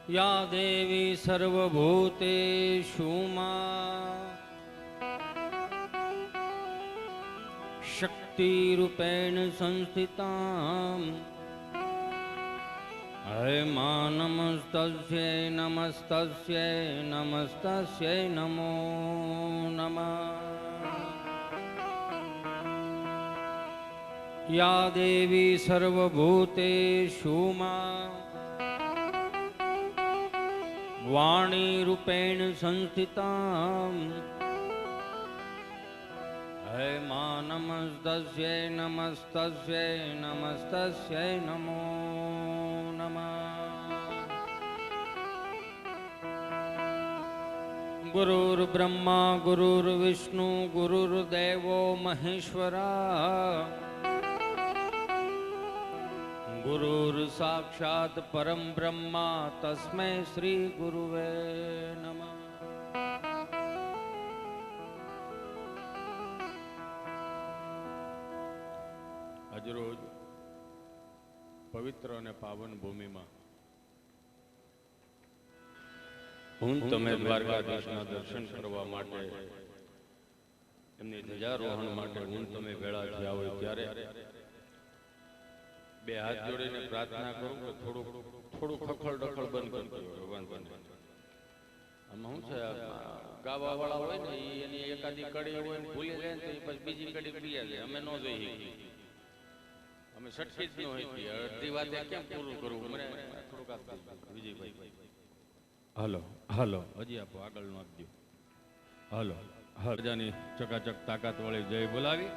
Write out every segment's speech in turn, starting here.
या देवी सर्वभूतेषु शक्तिरूपेण संस्थितां हय मां नमस्तस्यै नमस्तस्यै नमस्तस्यै नमो नमः। या देवी सर्वभूतेषु वाणी रूपेण संस्थितां हय मां नमस्तस्यै नमस्तस्यै नमस्तस्यै नमो नमः। गुरुर्ब्रह्मा गुरुर्विष्णु गुरुर्देवो महेश्वरा गुरुर्साक्षात् परम ब्रह्मा तस्मै श्री गुरुवे नमः। આજરોજ પવિત્ર અને પાવન ભૂમિમાં હું તમે દ્વારકાધીશના દર્શન કરવા માટે એમની ધ્વજારોહણ માટે હું તમે ભેળા થયા હોય ત્યારે બે હાથ જોડીને પ્રાર્થના કરું કે થોડું ખખડ ડખડ બંધ કરજો ભગવાન બંધ. આમાં શું છે, ગાવા વાળા હોય ને એની એકાદી કડી હોય ને ભૂલી જાય ને તો પછી બીજી કડી પીયા જાય. અમે ન જોઈએ, અમે સટકી જ ન હોય, અડધી વાતે કેમ પૂરું કરવું. મને થોડુંક આપજો વિજયભાઈ. હાલો હાલો, હજી આપો, આગળ નું આપજો. હાલો હરજાની ચકાચક તાકાત વાળી જય બોલાવી.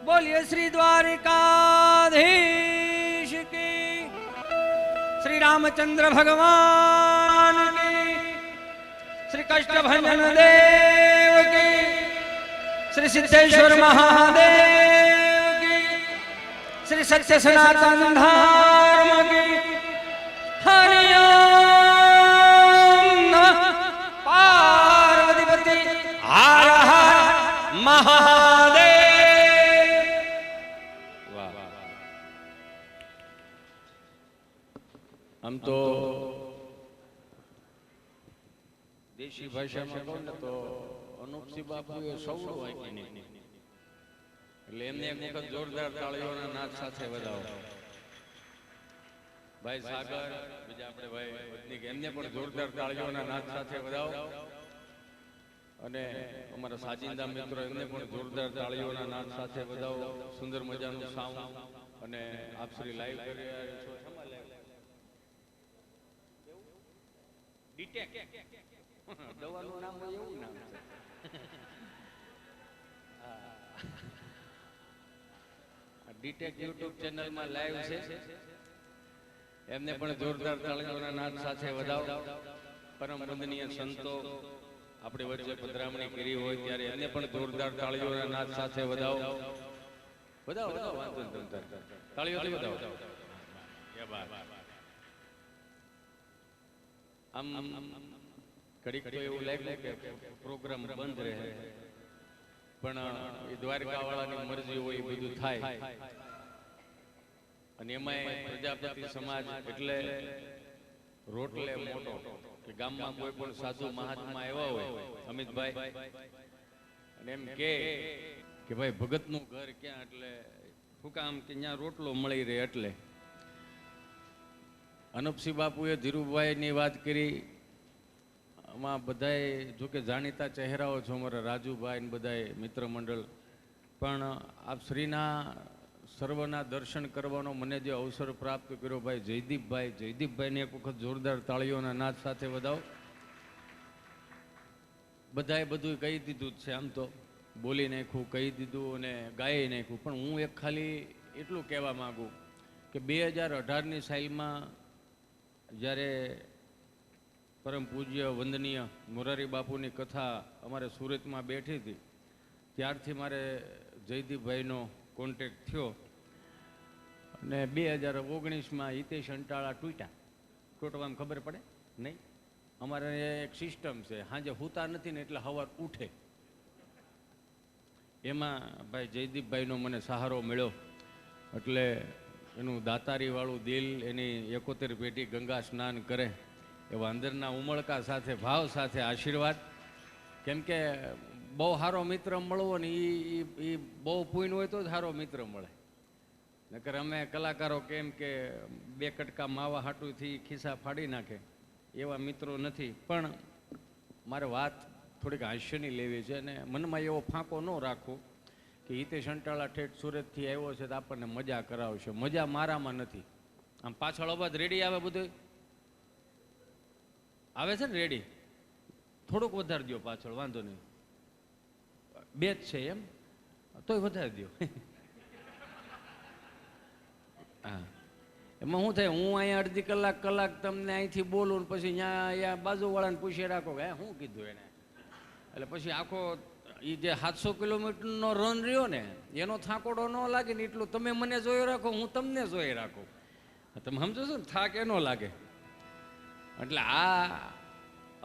बोलिए श्री द्वारिकाधीश की, श्री रामचंद्र भगवान की, श्री कष्टभंजन देव की, श्री सिद्धेश्वर महादेव की, श्री सत्य सनातन धर्म की. हरिओम पार्वतीपति हर हर महादेव. આમ તો દેશી ભાષામાં કહું ને તો અનુપસિંહ બાપુએ સૌનું વાંકી નહીં, એટલે એમને એક વખત જોરદાર તાળીઓના નાદ સાથે વધાવો. ભાઈ સાગર, બીજા આપણે ભાઈ વતનીક, એમને પણ જોરદાર તાળીઓના નાદ સાથે વધાવો. અને અમારા સાજિંદા મિત્રો એમને પણ જોરદાર તાળીઓના નાદ સાથે વધાવો. સુંદર મજાનું સાઉન્ડ અને આપ શ્રી લાઈવ કરી રહ્યા છો. ડીટેક દવાનું નામ એવું નામ છે. ડીટેક યુટ્યુબ ચેનલમાં લાઈવ છે, એમને પણ જોરદાર તાળીઓના નાદ સાથે વધાવો. પરમ વંદનીય સંતો આપણી વચ્ચે પધરામણી કરી હોય ત્યારે એમને પણ જોરદાર તાળીઓના નાદ સાથે વધાવો. વધાવો વધાવો, વાંધો નહીં, તાળીઓથી વધાવો. આમ ઘડીક તો એવું લાગ્યું કે પ્રોગ્રામ બંધ રહે, પણ એ દ્વારકા વાળાની મરજી હોય એ બધું થાય. અને એમાં પ્રજાપતિ સમાજ એટલે રોટલે મોટો, કે ગામમાં કોઈ પણ સાધુ મહાત્મા આવ્યા હોય અમિતભાઈ અને એમ કે ભાઈ ભગતનું ઘર ક્યાં, એટલે શું કામ કે ત્યાં રોટલો મળી રહે. એટલે અનુપસિંહ બાપુએ ધીરુભાઈની વાત કરી. આમાં બધાએ જોકે જાણીતા ચહેરાઓ છો, અમારા રાજુભાઈ ને બધાએ મિત્ર મંડળ, પણ આપ શ્રીના સર્વના દર્શન કરવાનો મને જે અવસર પ્રાપ્ત કર્યો, ભાઈ જયદીપભાઈને એક વખત જોરદાર તાળીઓના નાદ સાથે વધાવો. બધાએ બધું કહી દીધું જ છે, આમ તો બોલી નાખ્યું, કહી દીધું અને ગાઈ નાખ્યું. પણ હું એક ખાલી એટલું કહેવા માગું કે 2018ની સાલમાં જ્યારે પરમ પૂજ્ય વંદનીય મોરારી બાપુની કથા અમારે સુરતમાં બેઠી હતી, ત્યારથી મારે જયદીપભાઈનો કોન્ટેક્ટ થયો. અને 2019માં હિતેશ અંટાળા તૂટવામાં ખબર પડે નહીં. અમારે એક સિસ્ટમ છે, સાંજે હુતા નથી ને એટલે સવાર ઉઠે. એમાં ભાઈ જયદીપભાઈનો મને સહારો મળ્યો. એટલે એનું દાતારીવાળું દિલ, એની 71 પેટી ગંગા સ્નાન કરે એવા અંદરના ઉમળકા સાથે, ભાવ સાથે આશીર્વાદ. કેમ કે બહુ સારો મિત્ર મળવો ને એ બહુ પૂન હોય તો જ સારો મિત્ર મળે. નકર અમે કલાકારો કેમ કે 2 કટકા માવા હાટુથી ખિસ્સા ફાડી નાખે એવા મિત્રો નથી. પણ મારે વાત થોડીક હાસ્યની લેવી છે અને મનમાં એવો ફાંકો ન રાખવો કે હિતેશ અંટાળા ઠેઠ સુરતથી આવ્યો છે તો આપણને મજા કરાવશે. મજા મારામાં નથી. આમ પાછળ અવાજ રેડી આવે, બધું આવે છે ને રેડી? થોડુંક વધારી દો પાછળ, વાંધો નહીં. 2 જ છે એમ? તોય વધારી દો. હા, એમાં શું થાય, હું અહીંયા અડધી કલાક તમને અહીંથી બોલું ને પછી અહીંયા બાજુવાળાને પૂછી રાખો કે શું કીધું એને, એટલે પછી આખો એ જે 700 કિલોમીટરનો રન રહ્યો ને એનો થાકોડો ન લાગે ને એટલું તમે મને જોઈ રાખો, હું તમને જોઈ રાખું. તમે સમજો છો ને, થાક એનો લાગે. એટલે આ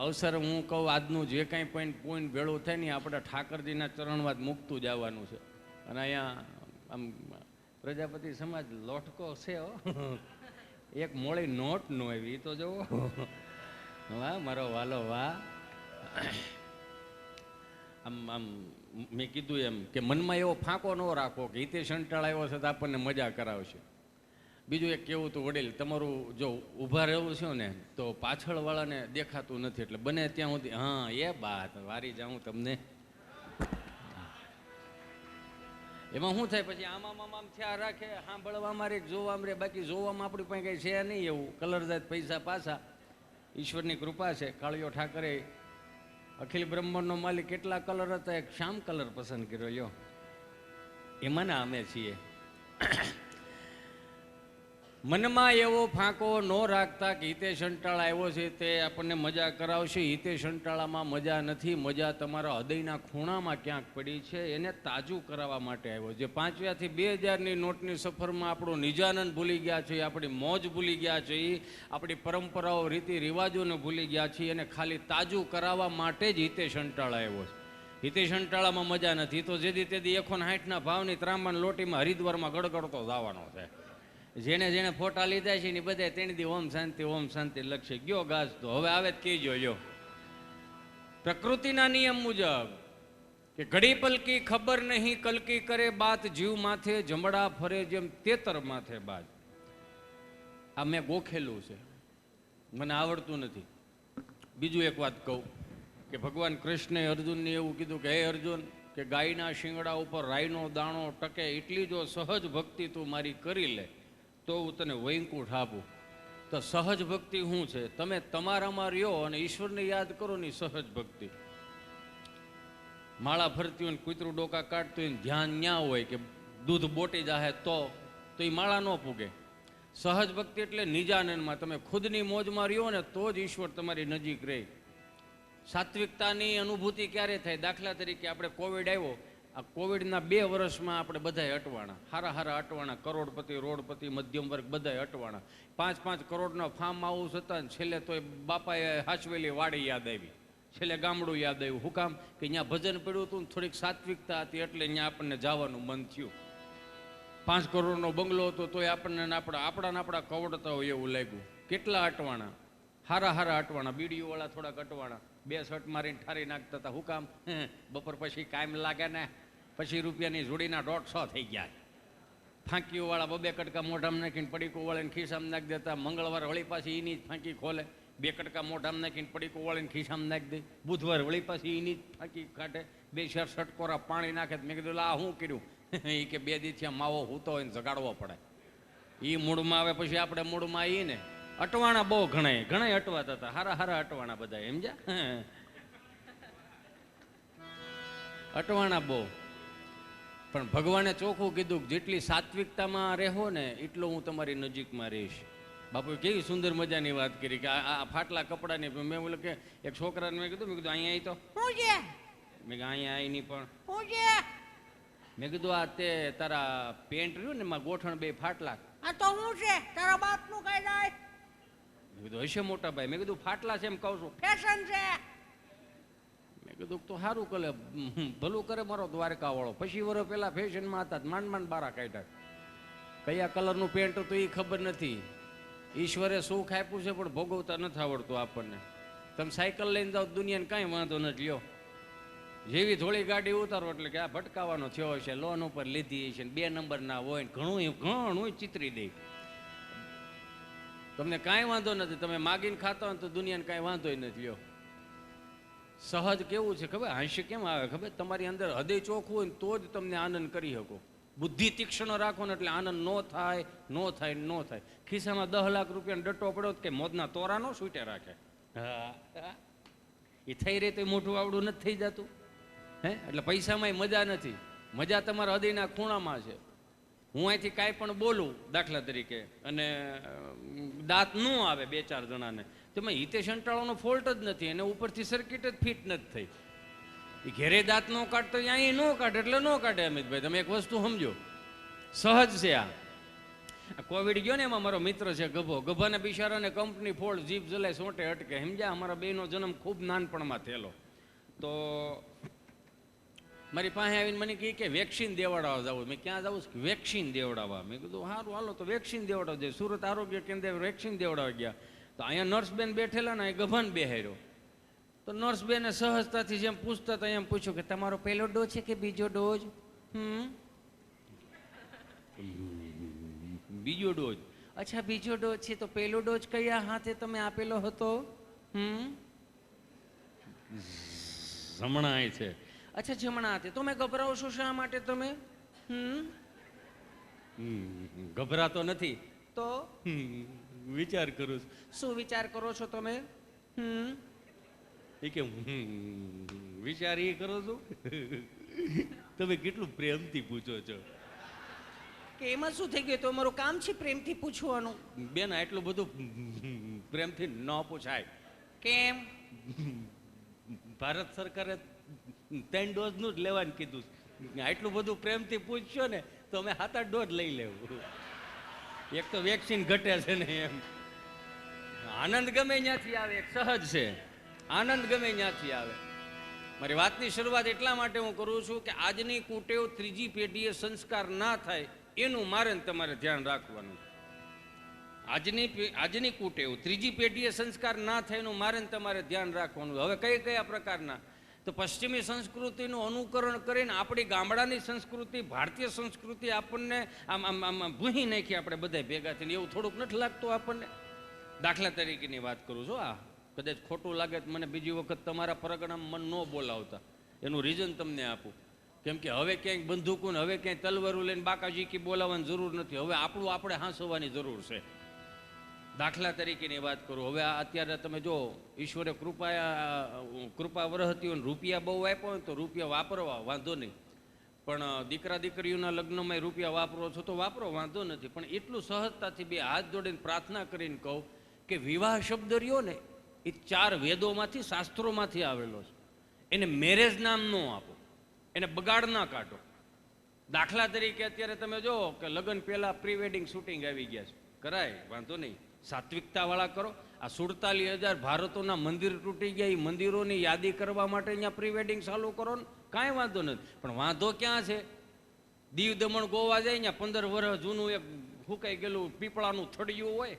અવસર હું કહું, આજનું જે કાંઈ પોઈન્ટ ભેળું થાય ને આપણે ઠાકરજીના ચરણમાં જ મૂકતું જ આવવાનું છે. અને અહીંયા આમ પ્રજાપતિ સમાજ લોટકો છે હો, એક મોળી નોટ નો આવી તો જુઓ. વાહ મારો વાલો વાહ. આમ મેં કીધું એમ કે મનમાં એવો ફાંકો ન રાખો કે હિતેશ અંટાળા આવ્યો છે તો આપણને મજા કરાવશે. બીજું એક કેવું હતું, વડીલ તમારું જો ઊભા રહેવું છે ને તો પાછળવાળાને દેખાતું નથી, એટલે બને ત્યાં સુધી હા એ બાત વારી જાઉં તમને. એમાં શું થાય પછી આમ થયા રાખે, સાંભળવામાં રે, જોવામાં રે, બાકી જોવામાં આપણી પાસે કંઈ છે નહીં એવું. કલરદાત પૈસા પાછા, ઈશ્વરની કૃપા છે. કાળિયો ઠાકરે અખિલ બ્રહ્માંડનો માલિક કેટલા કલર હતા, એક શ્યામ કલર પસંદ કર્યો. યો એમાંના અમે છીએ. મનમાં એવો ફાંકો ન રાખતા કે હિતેશ અંટાળા આવ્યો છે તે આપણને મજા કરાવશે. હિતેશ અંટાળામાં મજા નથી, મજા તમારા હૃદયના ખૂણામાં ક્યાંક પડી છે, એને તાજું કરાવવા માટે આવ્યો. જે 5 થી 2000ની નોટની સફરમાં આપણો નિજાનંદ ભૂલી ગયા છે, આપણી મોજ ભૂલી ગયા છે, આપણી પરંપરાઓ રીતિ રિવાજોને ભૂલી ગયા છે, એને ખાલી તાજું કરાવવા માટે જ હિતેશ અંટાળા આવ્યો છે. હિતેશ અંટાળામાં મજા નથી તો જેથી તેથી 160ના ભાવની ત્રાંબાન લોટીમાં હરિદ્વારમાં ગડગડતો જવાનો છે. જેણે ફોટા લીધા છે ને બધા તેની દી ઓમ શાંતિ લખશે. ગયો ગાજ તો હવે આવે જ કહેજો. યો પ્રકૃતિના નિયમ મુજબ કે ઘડી પલકી ખબર નહીં કલકી કરે બાત, જીવ માથે જમડા ફરે જેમ તેતર માથે બાજ. આ મેં ગોખેલું છે, મને આવડતું નથી. બીજું એક વાત કહું કે ભગવાન કૃષ્ણે અર્જુનને એવું કીધું કે હે અર્જુન, કે ગાયના શિંગડા ઉપર રાઈનો દાણો ટકે એટલી જો સહજ ભક્તિ તું મારી કરી લે તો હું તને વૈકુંઠ આપું. તો સહજ ભક્તિ શું છે? તમે તમારામાં રહ્યો અને ઈશ્વરને યાદ કરો ને સહજ ભક્તિ. માળા ફરતી હોય ને કૂતરું ડોકા કાઢતું હોય ને ધ્યાન ન્યા હોય કે દૂધ બોટી જાહે તો એ માળા ન પૂગે. સહજ ભક્તિ એટલે નિજાનંદમાં તમે ખુદની મોજમાં રહ્યો ને તો જ ઈશ્વર તમારી નજીક રહે. સાત્વિકતાની અનુભૂતિ ક્યારે થાય? દાખલા તરીકે આપણે કોવિડ આવ્યો, આ કોવિડના 2 વર્ષમાં આપણે બધાય અટવાણા, હારા અટવાણા, કરોડપતિ, રોડપતિ, મધ્યમ વર્ગ બધાય અટવાણા. 5-5 કરોડના ફાર્મ હાઉસ હતા ને છેલ્લે તો બાપાએ હાચવેલી વાડી યાદ આવી, છેલ્લે ગામડું યાદ આવ્યું. શું કામ? કે ત્યાં ભજન પડ્યું હતું ને થોડીક સાત્વિકતા હતી એટલે ત્યાં આપણને જવાનું મન થયું. 5 કરોડનો બંગલો હતો તોય આપણને આપણા કવડતા હોય એવું લાગ્યું. કેટલા અટવાણા, હારા અટવાણા. બીડીઓવાળા થોડાક અટવાણા, 2 શર્ટ મારીને ઠારી નાખતા હતા. શું કામ? બપોર પછી કાયમ લાગે ને, પછી રૂપિયાની જોડીના 150 થઈ ગયા. ફાંકીઓવાળા 2 કટકા મોઢામાં નાખીને પડીકું વાળીને ખિસ્સામાં નાખી દેતા. મંગળવાર વળી પાછી એની જ ફાંકી ખોલે, 2 કટકા મોઢામાં નાખીને પડીકું વાળીને ખિસ્સામાં નાખી દે. બુધવાર વળી પાછી એની જ ફાંકી કાઢે, 2 શર્ટ ષટકોરા પાણી નાખે. મેં કીધું આ શું કર્યું? એ કે 2 દિવસથી માવો હૂતો હોય ને જગાડવો પડે. એ મૂળમાં આવે પછી આપણે મૂળમાં આવીએ ને. અટવાણા બહુ ઘણા અટવાતા હતા, હારા અટવાણા બધા. સમજ્યા? અટવાણા બહુ. પણ ભગવાને ચોખ્ખું કીધું જેટલી સાત્વિકતામાં રહો ને એટલો હું તમારી નજીકમાં રહીશ. બાપુએ કેવી સુંદર મજાની વાત કરી કે આ ફાટલા કપડાની. મેં બોલે કે એક છોકરાને મેં કીધું અહીંયા આવી તો મેં કીધું અહીંયા આવી નહીં પણ મેં કીધું આ તે તારા પેન્ટ રહ્યું ને એમાં ગોઠણ 2 ફાટલા. આ તો હું છે તારા બાપનું કઈ જાય. મેં કીધું હશે મોટા ભાઈ. મેં કીધું ફાટલા છે એમ કહું છું, ફેશન છે. મેં કીધું તો સારું કરે, ભલું કરે મારો દ્વારકા વાળો. પછી વર્ષ પહેલા ફેશનમાં હતા, માંડ બારા કાઢ્યા. કયા કલરનું પેન્ટ હતું એ ખબર નથી. ઈશ્વરે સુખ આપ્યું છે પણ ભોગવતા નથી આવડતું આપણને. તમે સાયકલ લઈને જાઓ દુનિયાને કાંઈ વાંધો નથી લ્યો, જેવી થોડી ગાડી ઉતારો એટલે કે આ ભટકાવાનો થયો છે, લોન ઉપર લીધી છે, 2 નંબર ના હોય ને ઘણું ચિતરી દે. તમને કાંઈ વાંધો નથી, તમે માગીને ખાતા હોય તો દુનિયાને કાંઈ વાંધો નથી લ્યો. સહજ કેવું છે ખબર, હાસ્ય કેમ આવે ખબર, તમારી અંદર હૃદય ચોખ્ખું હોય ને તો જ તમને આનંદ કરી શકો. બુદ્ધિ તીક્ષ્ણ રાખો ને એટલે આનંદ નો થાય. ખિસ્સામાં 10 લાખ રૂપિયાનો ડટ્ટો પડ્યો કે મોદના તોરાનો છૂટે રાખે. હા, એ થઈ રહી તો મોટું આવડું નથી થઈ જતું હે. એટલે પૈસામાં મજા નથી, મજા તમારા હૃદયના ખૂણામાં છે. હું અહીંથી કાંઈ પણ બોલું દાખલા તરીકે અને દાંત ન આવે 2-4 જણાને, તેમાં હિતેશ અંટાળાનો ફોલ્ટ જ નથી, એને ઉપરથી સર્કિટ જ ફિટ નથી થઈ. એ ઘેરે દાંત ન કાઢતો અહીં ન કાઢે એટલે ન કાઢે. અમિતભાઈ તમે એક વસ્તુ સમજો, સહજ છે આ. કોવિડ ગયો ને એમાં મારો મિત્ર છે ગભાને બિચારાને કંપની ફોલ્ટ, જીભ જલાય સોંટે અટકે સમજ્યા. અમારા બેનો જન્મ ખૂબ નાનપણમાં થયેલો. તો મારી પાસે આવીને મને કહે કે વેક્સિન દેવડાવવા જવું. મેં ક્યાં જવું? વેક્સિન દેવડાવવા. મેં કીધું સારું હાલો તો વેક્સિન દેવડાવવા જાય. સુરત આરોગ્ય કેન્દ્ર વેક્સિન દેવડાવવા ગયા તો અહીંયા નર્સબેન બેઠેલા ને ગભાને બેહાર્યો. તો નર્સબેને સહજતાથી જેમ પૂછતા હતા એમ પૂછ્યું કે તમારો પહેલો ડોઝ છે કે બીજો ડોઝ? બીજો ડોઝ. અચ્છા બીજો ડોઝ છે તો પહેલો ડોઝ કયા હાથે તમે આપેલો હતો? જમણા છે. અચ્છા જમણા હાથે. તો મેં ગભરાવો છો શા માટે તમે? ગભરાતો નથી તો વિચાર કરું છું. શું વિચાર કરો છો તમે? એ કે વિચાર એ કરો છો તમે કેટલું પ્રેમથી પૂછો છો. કે એમાં શું થઈ ગયું? તો અમારું કામ છે પ્રેમથી પૂછવાનું. બેન એટલું બધું પ્રેમથી ન પૂછાય. કેમ? ભારત સરકારે 3 ડોઝનું જ લેવાનું કીધું. આટલું બધું પ્રેમથી પૂછશો ને તો અમે 7-8 ડોઝ લઈ લેવું. એક તો વેક્સિન ઘટે છે ને એમ. આનંદ ગમે ત્યાંથી આવે, સહજ છે. આનંદ ગમે ત્યાંથી આવે. મારી વાતની શરૂઆત એટલા માટે હું કરું છું કે આજની કુટેવ 3જી પેઢીએ સંસ્કાર ના થાય એનું મારે તમારે ધ્યાન રાખવાનું. આજની કુટેવ 3જી પેઢીએ સંસ્કાર ના થાય એનું મારે તમારે ધ્યાન રાખવાનું. હવે કયા પ્રકારના? તો પશ્ચિમી સંસ્કૃતિનું અનુકરણ કરીને આપણી ગામડાની સંસ્કૃતિ, ભારતીય સંસ્કૃતિ આપણને આમ ભૂહી નાખી આપણે બધા ભેગા થઈને. એવું થોડુંક નથી લાગતું આપણને? દાખલા તરીકેની વાત કરું છું. કદાચ ખોટું લાગે તો મને બીજી વખત તમારા પરગણામાં મન ન બોલાવતા. એનું રીઝન તમને આપું. કેમ કે હવે ક્યાંય બંદૂકો ને હવે ક્યાંય તલવારું લઈને બાકાજીકી બોલાવવાની જરૂર નથી. હવે આપણું આપણે હાંસવાની જરૂર છે. દાખલા તરીકેની વાત કરું. હવે અત્યારે તમે જો ઈશ્વરે કૃપા વરહતી હોય, રૂપિયા બહુ આપ્યો હોય તો રૂપિયા વાપરવા વાંધો નહીં. પણ દીકરા દીકરીઓના લગ્નમાં રૂપિયા વાપરો છો તો વાપરો, વાંધો નથી. પણ એટલું સહજતાથી 2 હાથ જોડીને પ્રાર્થના કરીને કહું કે વિવાહ શબ્દ રહ્યો ને એ 4 વેદોમાંથી, શાસ્ત્રોમાંથી આવેલો છે. એને મેરેજ નામ ન આપો, એને બગાડ ના કાઢો. દાખલા તરીકે અત્યારે તમે જો કે લગ્ન પહેલા પ્રી વેડિંગ શૂટિંગ આવી ગયા છે, કરાય વાંધો નહીં, સાત્વિકતા વાળા કરો. આ 47,000 ભારતોના મંદિર તૂટી ગયા, એ મંદિરોની યાદી કરવા માટે અહીંયા પ્રી વેડિંગ ચાલુ કરો ને કાંઈ વાંધો નથી. પણ વાંધો ક્યાં છે? દીવ દમણ ગોવા જાય અહીંયા 15 વર્ષ જૂનું એક ફૂંકાઈ ગયેલું પીપળાનું થડિયું હોય.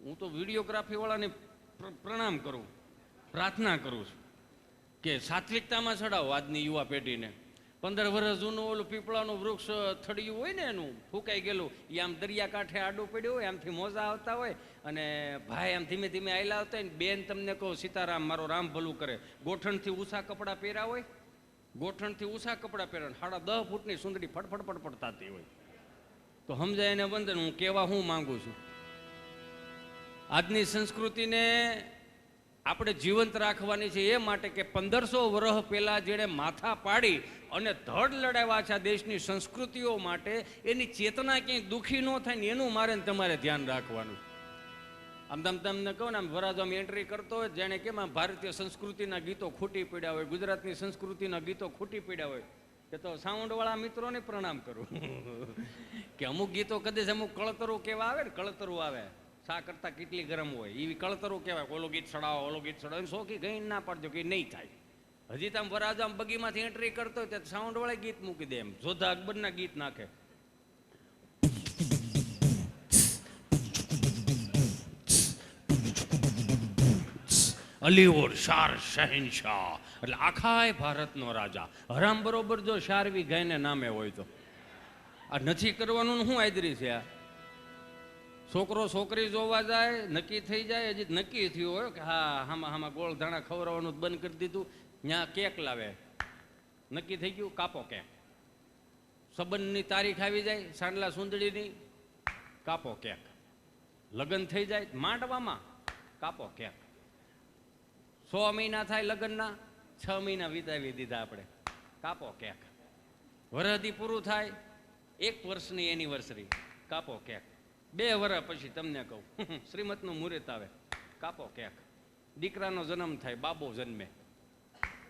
હું તો વિડીયોગ્રાફી વાળાને પ્રણામ કરું, પ્રાર્થના કરું છું કે સાત્વિકતામાં ચડાવો આજની યુવા પેઢીને. 15 વર્ષ જૂનું ઓલું પીપળાનું વૃક્ષ થડિયું હોય ને એનું ફૂંકાઈ ગયેલું, એ આમ દરિયાકાંઠે આડું પડ્યું હોય, આમથી મોજા આવતા હોય અને ભાઈ આમ ધીમે ધીમે આયલા આવતા હોય ને બેન તમને કહો સીતારામ મારો રામ ભલું કરે, ગોઠણથી ઊંચા કપડાં પહેર્યા હોય, ગોઠણથી ઊંચા કપડાં પહેર્યા, 10.5 ફૂટની સુંદરી ફટફટ ફટફટ થતી હોય તો સમજાય એને વંદન. હું કહેવા હું માંગુ છું, આજની સંસ્કૃતિને આપણે જીવંત રાખવાની છે એ માટે કે 1500 વર્ષ પહેલા જેણે માથા પાડી અને ધડ લડાવ્યા છે આ દેશની સંસ્કૃતિઓ માટે, એની ચેતના ક્યાંય દુઃખી ન થાય ને એનું મારે તમારે ધ્યાન રાખવાનું. આમ તમને કહું ને, આમ વરાજો એન્ટ્રી કરતો હોય જેણે કેમ આમ ભારતીય સંસ્કૃતિના ગીતો ખૂટી પડ્યા હોય, ગુજરાતની સંસ્કૃતિના ગીતો ખૂટી પડ્યા હોય, કે તો સાઉન્ડવાળા મિત્રોને પ્રણામ કરું કે અમુક ગીતો કદાચ અમુક કળતરું કેવા આવે ને, કળતરું આવે શા કરતા કેટલી ગરમ હોય એવી કળતરું કહેવાય. ઓલો ગીત ચડાવો, ઓલો ગીત ચડાવો, શોખી ગઈ ના પાડજો કે નહીં થાય. હજી તો આમ વરાજો આમ બગીમાંથી એન્ટ્રી કરતો હોય ત્યાં સાઉન્ડ વાળા ગીત મૂકી દે, એમ જોધા અકબરના ગીત નાખે. અલી ઓર શાર શહેનશાહ, એટલે આખા ભારતનો રાજા. હરામ બરોબર જો શારવી ગાયને નામે હોય તો આ નથી કરવાનું ને શું આદરી છે? આ છોકરો છોકરી જોવા જાય, નક્કી થઈ જાય, હજી નક્કી થયું હોય કે હા હામાં ગોળ ધાણા ખવડાવવાનું બંધ કરી દીધું, ત્યાં કેક લાવે, નક્કી થઈ ગયું, કાપો કેક. સંબંધની તારીખ આવી જાય, સાંડલા સુંદડીની, કાપો કેક. લગ્ન થઈ જાય માંડવામાં, કાપો કેક. 6 મહિના થાય લગ્નના, 6 મહિના વિતાવી દીધા આપણે, કાપો કેક. વરહદી પૂરું થાય, 1 વર્ષની એનિવર્સરી, કાપો કેક. 2 વર્ષ પછી તમને કહું શ્રીમતનું મુહૂર્ત આવે, કાપો કેક. દીકરાનો જન્મ થાય, બાબો જન્મે,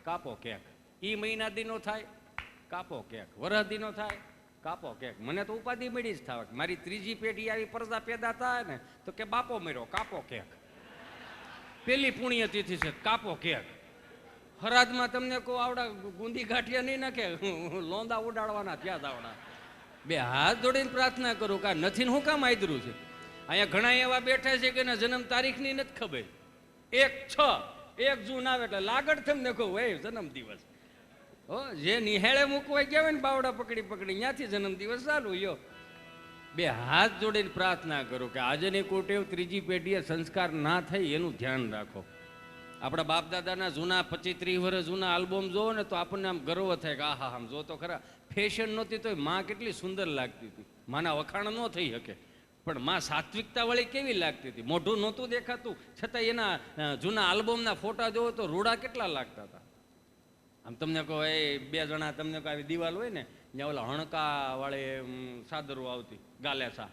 કાપો કેક. ઈ મહિના દીનો થાય, કાપો કેક. વરહદીનો થાય, કાપો કેક. મને તો ઉપાધિ મળી જ થાય, મારી 3જી પેઢી આવી પરદા પેદા થાય ને તો કે બાપો મર્યો, કાપો કેક. પેલી પુણ્યતિથિ છે, કાપો કેક. હરાદમાં તમને કહું આવડા ગુંદી ગાંઠિયા નહીં નાખે, લોંદા ઉડાડવાના ત્યાં જ આવડા. 2 હાથ જોડીને પ્રાર્થના કરું કે નથી શું કામ આદરું છે? અહીંયા ઘણા એવા બેઠા છે કે એના જન્મ તારીખની નથી ખબર. 1 જૂન આવે એટલે લાગડ તમને કહું એ જન્મદિવસ. હો, જે નિહાળે મૂકવા ગયા હોય ને બાવડા પકડી ત્યાંથી જન્મદિવસ ચાલુ. યો 2 હાથ જોડીને પ્રાર્થના કરું કે આજની કોટેવ 3જી પેઢીએ સંસ્કાર ના થાય એનું ધ્યાન રાખો. આપણા બાપ દાદાના જૂના 25-30 વર્ષ જૂના આલ્બમ જોવો ને તો આપણને આમ ગર્વ થાય કે આહા આમ જો તો ખરા. ફેશન નહોતી તો માં કેટલી સુંદર લાગતી હતી. માના વખાણ ન થઈ શકે, પણ માં સાત્વિકતા વાળી કેવી લાગતી હતી. મોઢું નહોતું દેખાતું છતાં એના જૂના આલ્બમના ફોટા જોવો તો રૂડા કેટલા લાગતા હતા. આમ તમને કહો એ 2 જણા તમને કહો આવી દિવાલ હોય ને ત્યાં ઓલા હણકા વાળે સાદરો આવતી, ગાલેસા,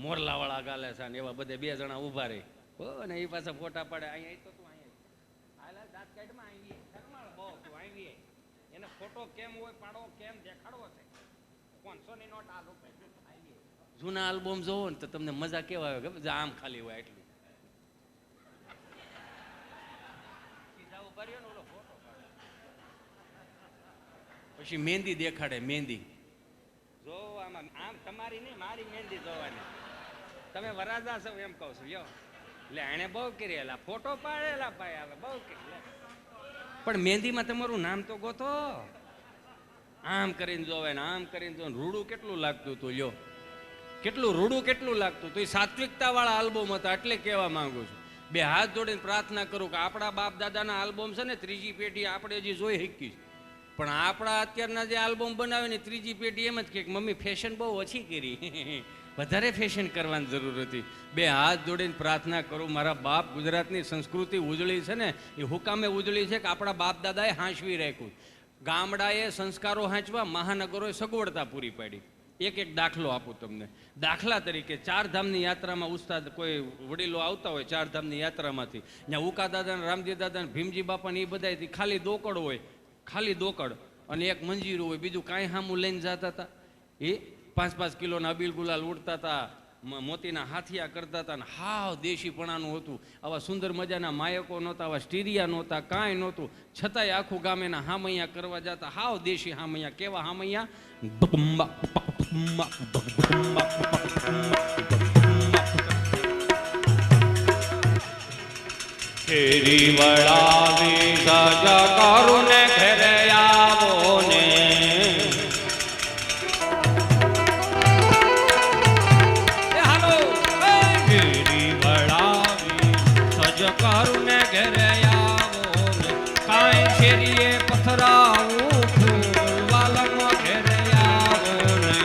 મોરલા વાળા ગાલેસા ને એવા બધે 2 જણા ઊભા રહે હો, અને એ પાછા ફોટા પાડે. અહીંયા તો તું અહીંયા દાંત કાઢમાં આવી બહુ તું આવી એને ફોટો કેમ હોય પાડો કેમ દેખાડવો છે. 500ની નોટ આ લોકો જૂના આલ્બમ જોવો ને તો તમને મજા કેવા આવે કે આમ ખાલી હોય એટલું. પછી મહેંદી દેખાડે, મહેંદી જો આમાં આમ તમારી નહીં મારી મહેંદી જોવાની. તમે વરાજા છો એમ કહું છું. યો એટલે એને બહુ કરેલા ફોટો પાડેલા ભાઈ આવે બહુ કરી, પણ મહેંદીમાં તમારું નામ તો ગોતો. આમ કરીને જોવે ને આમ કરીને જોવે. રૂડું કેટલું લાગતું હતું, લ્યો કેટલું રૂડું કેટલું લાગતું હતું. એ સાત્વિકતા વાળા આલ્બમ હતા. એટલે કહેવા માંગુ છું, 2 હાથ જોડીને પ્રાર્થના કરું કે આપણા બાપ દાદાના આલ્બમ છે ને 3જી પેઢી આપણે હજી જોઈ શકી, પણ આપણા અત્યારના જે આલ્બમ બનાવે ને 3જી પેઢી એમ જ કે મમ્મી ફેશન બહુ ઓછી કરી, વધારે ફેશન કરવાની જરૂર હતી. 2 હાથ જોડીને પ્રાર્થના કરું મારા બાપ ગુજરાતની સંસ્કૃતિ ઉજળી છે ને એ હુકામે ઉજળી છે કે આપણા બાપ દાદાએ હાંચવી રાખ્યું. ગામડાએ સંસ્કારો હાંચવા મહાનગરોએ સગવડતા પૂરી પાડી. એક દાખલો આપું તમને. દાખલા તરીકે 4 ધામની યાત્રામાં ઉસ્તાદ કોઈ વડીલો આવતા હોય 4 ધામની યાત્રામાંથી, ત્યાં ઉકા દાદા, રામજી દાદા, ભીમજી બાપા ને એ બધા ખાલી દોકડ હોય, ખાલી દોકડ અને એક મંજીરું હોય, બીજું કાંઈ હામું લઈને જતા હતા. એ 5-5 કિલોના અબીલ ગુલાલ ઉડતા હતા, મોતીના હાથિયા કરતા હતા ને હાવ દેશીપણાનું હતું. આવા સુંદર મજાના માયકો નહોતા, આવા સ્ટીરિયા નહોતા, કાંઈ નહોતું, છતાંય આખું ગામ એના હામૈયા કરવા જતા. હાવ દેશી હામૈયા. કેવા હામૈયા? ફેરી વળાવી સજા કરું ને ઘરે આવો ને, ફેરી વળાવી સજ કરું ને ઘરે આવો ને, કાંઈ શેરીએ પથરાવું ફૂલ વાલમાં ઘરે આવો ને.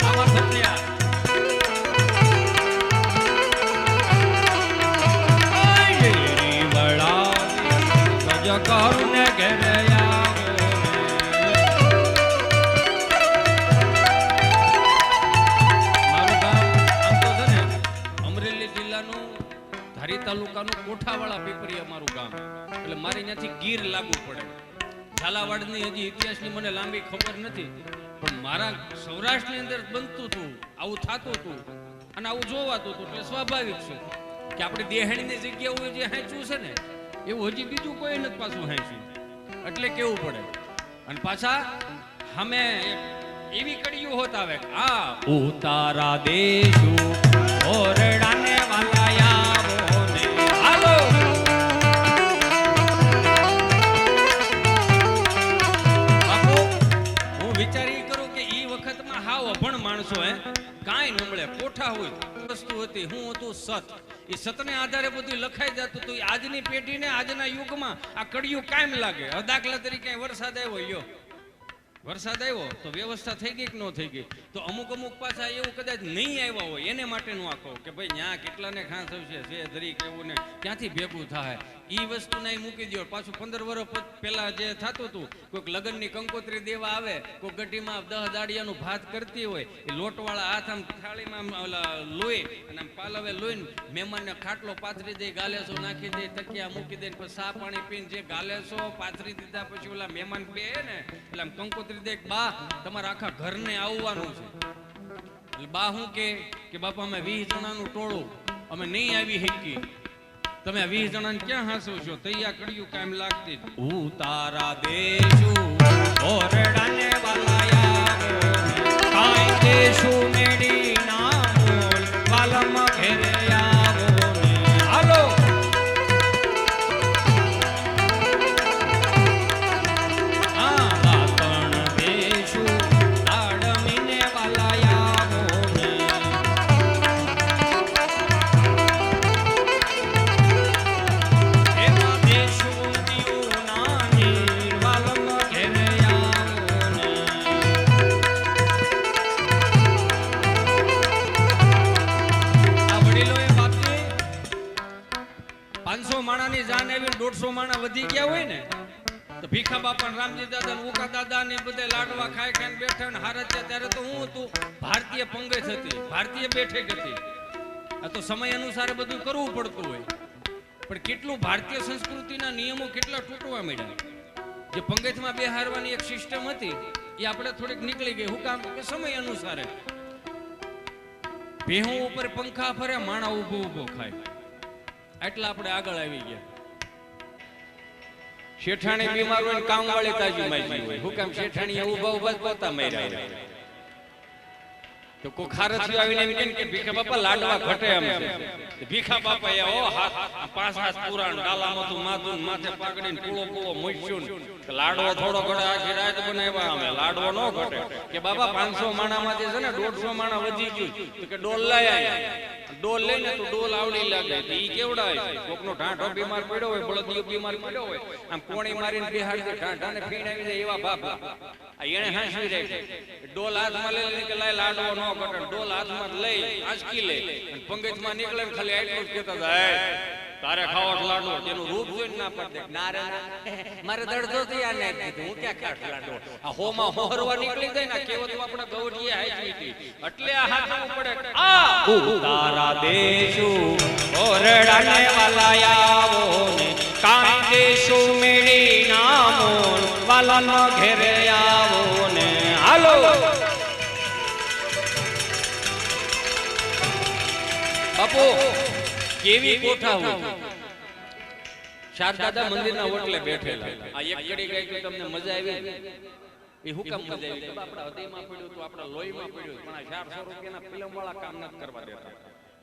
આવા સત્યા કરું ને ઘરે આવો ને. મારું ગામ આમ તો છે ને અમરેલી જિલ્લાનું ધારી તાલુકાનું કોઠાવાળા પીપરી અમારું ગામ, એટલે મારે ત્યાંથી ગીર લાગુ પડે. ઝાલાવાડની હજી ઇતિહાસની મને લાંબી ખબર નથી, પણ મારા સૌરાષ્ટ્રની અંદર બનતું હતું, આવું થતું હતું અને આવું જોવાતું હતું. એટલે સ્વાભાવિક છે કે આપણી દેહણીની જગ્યાઓ જે હાંચ્યું છે ને એવું હજી બીજું કોઈ નથી પાછું હાંચ્યું. એટલે કેવું પડે. અને પાછા અમે એવી કડીઓ હોત આવે આ ઉતારા દેશું ઓરડાને વાલાયા ને હાલો સત. એ સતને આધારે બધું લખાઈ જતું હતું. આજની પેઢીને આજના યુગમાં આ કડિયું કાયમ લાગે. હવે દાખલા તરીકે વરસાદ આવ્યો, લ્યો વરસાદ આવ્યો તો વ્યવસ્થા થઈ ગઈ કે ન થઈ ગઈ? તો અમુક પાછા એવું કદાચ નહીં આવ્યા હોય એને માટેનું આખો કે ભાઈ ત્યાં કેટલાને ખાસ આવશે છે જરીક એવું ને ક્યાંથી ભેગું થાય એ વસ્તુ નહીં મૂકી દો. પાછું 15 વર્ષ પહેલા જે થતું હતું, કોઈક લગ્નની કંકોત્રી દેવા આવે, કોઈ ગઢીમાં 10 દાડિયાનું ભાત કરતી હોય, એ લોટવાળા હાથ આમ થાળીમાં લોહી અને આમ પાલવે લોહીને મહેમાનને ખાટલો પાથરી દે, ગાલેસો નાખી દે, તકિયા મૂકી દે, પછી સા પાણી પીને જે ગાલેસો પાથરી દીધા પછી ઓલા મહેમાન બે ને એટલે આમ કંકોત્રી દે, બા તમારા આખા ઘરને આવવાનું છે. એટલે બા શું કે બાપા અમે 20 જણાનું ટોળું અમે નહીં આવી શકી, તમે 20 જણાને ક્યાં હાંસો છો? તૈયાર કર્યું કાયમ લાગતી ઉતારા દેશું ઓરડાને વાલાયા કાઈ દેશું મેડી નામોલ વાલમ ઘેરે આવો ને હાલો આ વાતણ દેશું તાડમીને વાલાયા ને એમાં દેશું દિયું નાની વાલમ ઘેરે આવો ને આ વડીલોએ બાપજી 500 માણાની જાન આવીને 150 માણા વધી ગયા હોય ને તો ભીખા બાપા ને રામજી દાદા ને ઉકા દાદા ને બધે લાડવા ખાઈ ખાઈને બેઠા ને હારત્યા ત્યારે તો હું હતું ભારતીય પંગત હતી, ભારતીય બેઠક હતી. આ તો સમય અનુસાર બધું કરવું પડતું હોય, પણ કેટલું ભારતીય સંસ્કૃતિના નિયમો કેટલા તૂટવા માંડ્યા. જે પંગતમાં બેહારવાની એક સિસ્ટમ હતી એ આપણે થોડીક નીકળી ગઈ. હું કામ કે સમય અનુસારે ભેહું ઉપર પંખા ફરે, માણા ઊભો ઊભો ખાય, એટલા આપણે આગળ આવી ગયા. શેઠાણી બીમાર હોય, કામ વાળી તાજી માજી હોય. હું કામ શેઠાણી ઊભા ઊભા પોતા માર્યા. તો કોઈ ખારથી આવીને એમ કે ભીખા બાપા લાડવા ઘટે એમ છે. ભીખા બાપા એ ઓ હાથ 5 હાથ પુરાણ ડાલામાં તું માથું માથે પાકડીને પૂળો પૂળો મોઈશું લાડવો થોડો ઘડે આખી રાત બનાવ્યા અમે. લાડવો નો ઘટે કે બાબા 500 માણામાંથી છે ને 150 માણા વધી ગયું તો કે ડોલ લાયા. ડોલ લઈને તો ડોલ આવડી લાગે તો ઈ કેવડાય. કોકનો ઢાંઢો બીમાર પડ્યો હોય, બળદિયો બીમાર પડ્યો હોય, આમ કોણી મારીને બિહાડી દે, ઢાંઢાને ફીણાવી દે એવા બાપા. આ એને હાંસવી રહે છે. ડોલ હાથમાં લઈ કે લાય લાડવો નો ઘટે. ડોલ હાથમાં લઈ આંચકી લે અને પંગતમાં નીકળે ને ખાલી આટલું જ કહેતા જાય તારે ખાવો લાડવો. તેનું રૂપ જોઈને ના પડે ના રે મારે દર્દ થી આ નહીં કીધું હું ક્યાં ખાટ લાડવો. આ હોમાં હોરવા નીકળી જાય ને કેવત આપણા ગવડીએ હાચવી હતી એટલે આ હાથવું પડે. આ ઉતારા દેશું ઓરડાને વાલાયાવો ને કાઈ દેશું મેળી નામો વાલાનો ઘેરે આવો ને હાલો બાપુ કેવી કોઠા હોય. શારદાદા મંદિરના ઓટલે બેઠેલા. આ એક કડી ગઈ તો તમને મજા આવી? એ હુકમ મજા આવી? આપણા હૃદયમાં પડ્યું તો આપણા લોહીમાં પડ્યું. પણ આ 400 રૂપિયાના ફિલ્મ વાળા કામ નથી કરવા દેતા.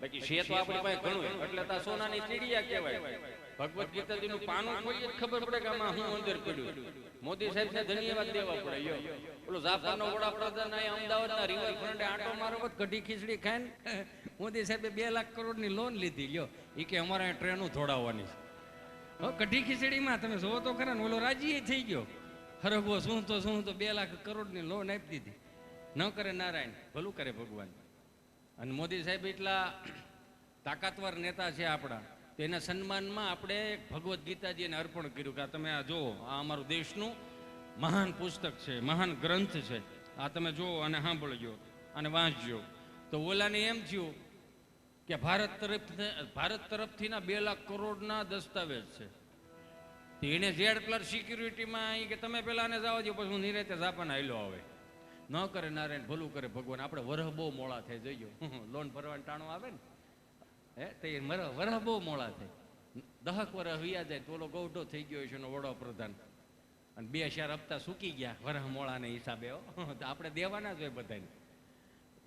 બાકી છે તો આપણી પાસે ઘણું, એટલે તો સોનાની ચીડિયા કહેવાય. ભગવદ ગીતાજીનું પાનું કોઈ જ ખબર પડે કે આમાં હું અંદર પડ્યું. મોદી સાહેબને ધન્યવાદ દેવા પડે. યો ઓલો જાપાનનો વડાપ્રધાન અહીંયા અમદાવાદના રિવરફ્રન્ટે આંટો મારવો કઢી ખીચડી ખાઈને મોદી સાહેબે 2 લાખ કરોડની લોન લીધી. લ્યો એ કે અમારે ટ્રેનો દોડાવવાની છે. કઢી ખીચડીમાં તમે જોવો તો ખરા ને ઓલો રાજી થઈ ગયો. હરગવો શું તો 2 લાખ કરોડની લોન આપી દીધી. ન કરે નારાયણ, ભલું કરે ભગવાન. અને મોદી સાહેબ એટલા તાકાતવર નેતા છે આપણા, તેના સન્માનમાં આપણે ભગવદ્ ગીતાજીને અર્પણ કર્યું કે તમે આ જુઓ, આ અમારું દેશનું મહાન પુસ્તક છે, મહાન ગ્રંથ છે, આ તમે જુઓ અને સાંભળજો અને વાંચજો. તો ઓલાને એમ થયું કે ભારત તરફથીના 2 લાખ કરોડના દસ્તાવેજ છે. એને ઝેડ પ્લસ સિક્યુરિટીમાં કે તમે પેલા ને જવા દો પછી હું નિરાતે જાપાન હાલ્યો આવે. ન કરે નારાયણ, ભલું કરે ભગવાન. આપણે વરહ બહુ મોડા થઈ જઈએ. લોન ભરવાનું ટાણું આવે ને તે વરહ બહુ મોડા થાય. 10 વર્ષ વ્યા જાય તો ઓલો ગૌઢો થઈ ગયો છે એનો વડાપ્રધાન, અને 2-4 હપ્તા સૂકી ગયા વરહ મોળાને હિસાબે. આપણે દેવાના જ હોય બધાને.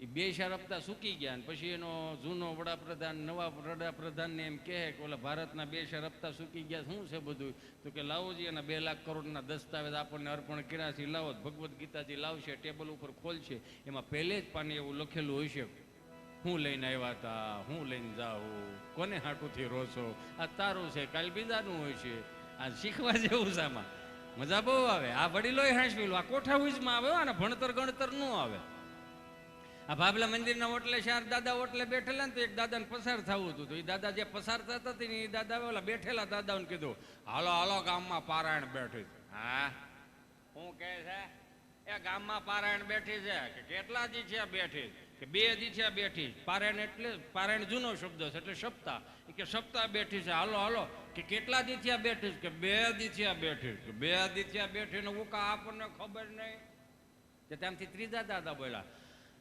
એ 2-4 હપ્તા સૂકી ગયા અને પછી એનો જૂનો વડાપ્રધાન નવા વડાપ્રધાનને એમ કહે કે ઓલા ભારતના 2-4 હપ્તા સૂકી ગયા શું છે બધું? તો કે લાવોજી એના 2 લાખ કરોડના દસ્તાવેજ આપણને અર્પણ કર્યા છે, લાવો. ભગવદ્ ગીતાજી લાવશે, ટેબલ ઉપર ખોલશે, એમાં પહેલે જ પાને એવું લખેલું હોય છે હું લઈને આવ્યા હતા, હું લઈને જાઉં, કોને હાટુથી રોશો, આ તારું છે કાલ બીજાનું હોય છે, આ શીખવા જેવું છે. આમાં મજા બહુ આવે. આ વડીલોય હાંસવેલું, આ કોઠા ઉજમાં આવે, અને ભણતર ગણતર ન આવે. આ ભાભલા મંદિરના ઓટલે 4 દાદા ઓટલે બેઠેલા ને તો એક દાદાને પસાર થવું હતું, તો એ દાદા જે પસાર થતા હતા ને એ દાદા ઓલા બેઠેલા દાદાઓને કીધું, હાલો હાલો ગામમાં પારાયણ બેઠી છે. હા શું કહે છે? એ ગામમાં પારાયણ બેઠી છે. કે કેટલા દી છે બેઠી? કે 2 દી છે બેઠી. પારાયણ એટલે પારાયણ જૂનો શબ્દ છે એટલે સપ્તાહ. કે સપ્તાહ બેઠી છે. હાલો હાલો. કે કેટલા દી થયા બેઠી? કે 2 દી થયા બેઠી. કે 2 દી થયા બેઠી ને ઉકા આપણને ખબર નહીં. કે ત્યાંથી ત્રીજા દાદા બોલ્યા,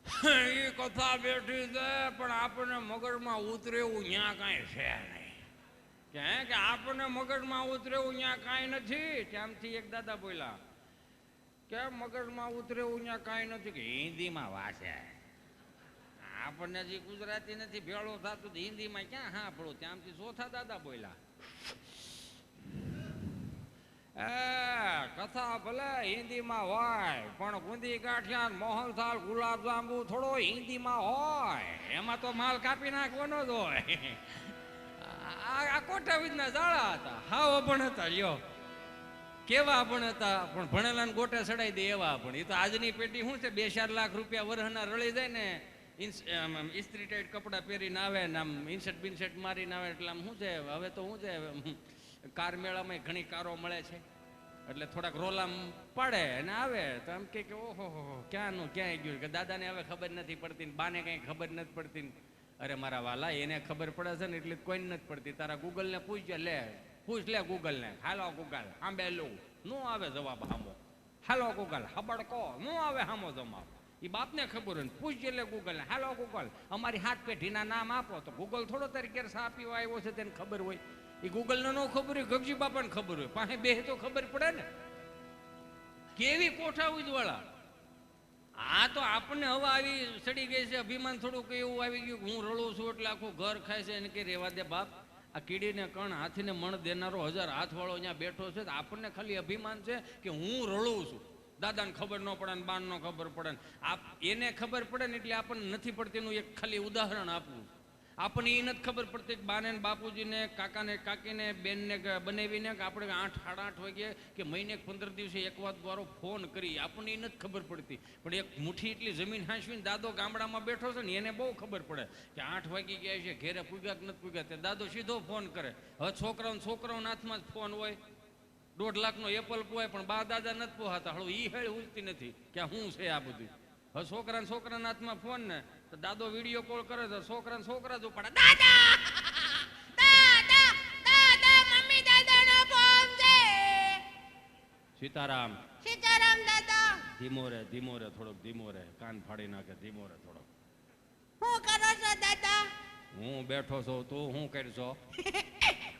એ કથા બેઠી છે પણ આપણને મગજમાં ઉતરે એવું ત્યાં કાંઈ છે નહીં. કે આપણને મગજમાં ઉતરે એવું ત્યાં કાંઈ નથી. ત્યાંથી એક દાદા બોલ્યા કે મગજમાં ઉતરે એવું ત્યાં કાંઈ નથી, કે હિન્દીમાં વાંચે. આપણને જે ગુજરાતી નથી ભેળું થતું હિન્દીમાં ક્યાં સાંભળું. ત્યાંથી ચોથા દાદા બોલ્યા, કથા ભલે હિન્દીમાં હોય પણ ગુંદી ગાંઠિયા મોહનથાળ ગુલાબજાંબુ થોડો હિન્દીમાં હોય, એમાં તો માલ કાપી નાખવાનો જ હોય. આ કોઠાવીજના જાળા હતા, હાવ અભણ હતા. લ્યો કેવા અભણ હતા, પણ ભણેલા ને ગોટે ચડાઈ દે એવા અભણ. એ તો આજની પેઢી શું છે, 2-4 લાખ રૂપિયા વરહના રળી જાય ને, ઇસ્ત્રી ટાઈટ કપડાં પહેરીને આવે ને આમ ઇન્સર્ટ બિન્સર્ટ મારીને આવે. એટલે આમ શું છે, હવે તો શું છે, કાર મેળામાં ઘણી કારો મળે છે એટલે થોડાક રોલામ પાડે અને આવે તો આમ કે ઓહો ક્યાંનું ક્યાંય ગયું. કે દાદાને હવે ખબર નથી પડતી ને બાને કંઈ ખબર નથી પડતી. અરે મારા વાલા, એને ખબર પડે છે ને એટલે કોઈને નથી પડતી. તારા ગૂગલને પૂછજે, પૂછ લે ગૂગલને. હાલો ગૂગલ આંબે લું નો આવે જવાબ હામો. હાલો ગૂગલ હબડકો નો આવે હામો જવાબ. એ બાપને ખબર હોય ને પૂછજે લે ગૂગલને. હાલો ગૂગલ અમારી 7 પેઢીના નામ આપો. તો ગૂગલ થોડો તારી ઘેર સાપીઓ આવ્યો છે તેને ખબર હોય. એ ગૂગલને ન ખબર હોય, ગગજી બાપાને ખબર હોય. પાસે બે તો ખબર પડે ને. કેવી કોઠા ઉજવાળા. આ તો આપણને હવે આવી સડી ગઈ છે અભિમાન થોડુંક એવું આવી ગયું, હું રળું છું એટલે આખું ઘર ખાય છે. એને કે રેવા દે બાપ, આ કીડીને કણ હાથીને મણ દેનારો 1000 હાથવાળો અહીંયા બેઠો છે. આપણને ખાલી અભિમાન છે કે હું રળું છું. દાદાને ખબર ન પડે ને બાન ન ખબર પડે ને એને ખબર પડે ને એટલે આપણને નથી પડતી. એનું એક ખાલી ઉદાહરણ આપવું. આપણને એ નથી ખબર પડતી કે બાને બાપુજીને કાકાને કાકીને બેનને બનાવીને કે આપણે 8-8:30 વાગે કે મહિને 15 દિવસે એક વાર દ્વારો ફોન કરી. આપણને એ નથી ખબર પડતી. પણ એક મુઠ્ઠી એટલી જમીન હાંસવીને દાદો ગામડામાં બેઠો છે ને એને બહુ ખબર પડે કે 8 વાગી ગયા છે, ઘેરે પૂગ્યા કે નથી પૂગ્યા. તે દાદો સીધો ફોન કરે. હવે છોકરાઓના હાથમાં જ ફોન હોય. 1.5 લાખનો એપલ પોય પણ બા દાદા નથી પોહાતા. હળું ઈ હેળ ઉલતી નથી કે શું છે આ બધું. હવે છોકરાના હાથમાં ફોન ને તો દાદો વિડીયો કોલ કરે તો છોકરા જ ઉપાડે. દાદા દાદા દાદા મમ્મી દાદાનો ફોન છે. સીતારામ સીતારામ દાદા. ધીમો રે થોડોક ધીમો રે. કાન ફાડી નાખે. ધીમો રે થોડોક. હું કરો છો દાદા? હું બેઠો છું. તું શું કરશો?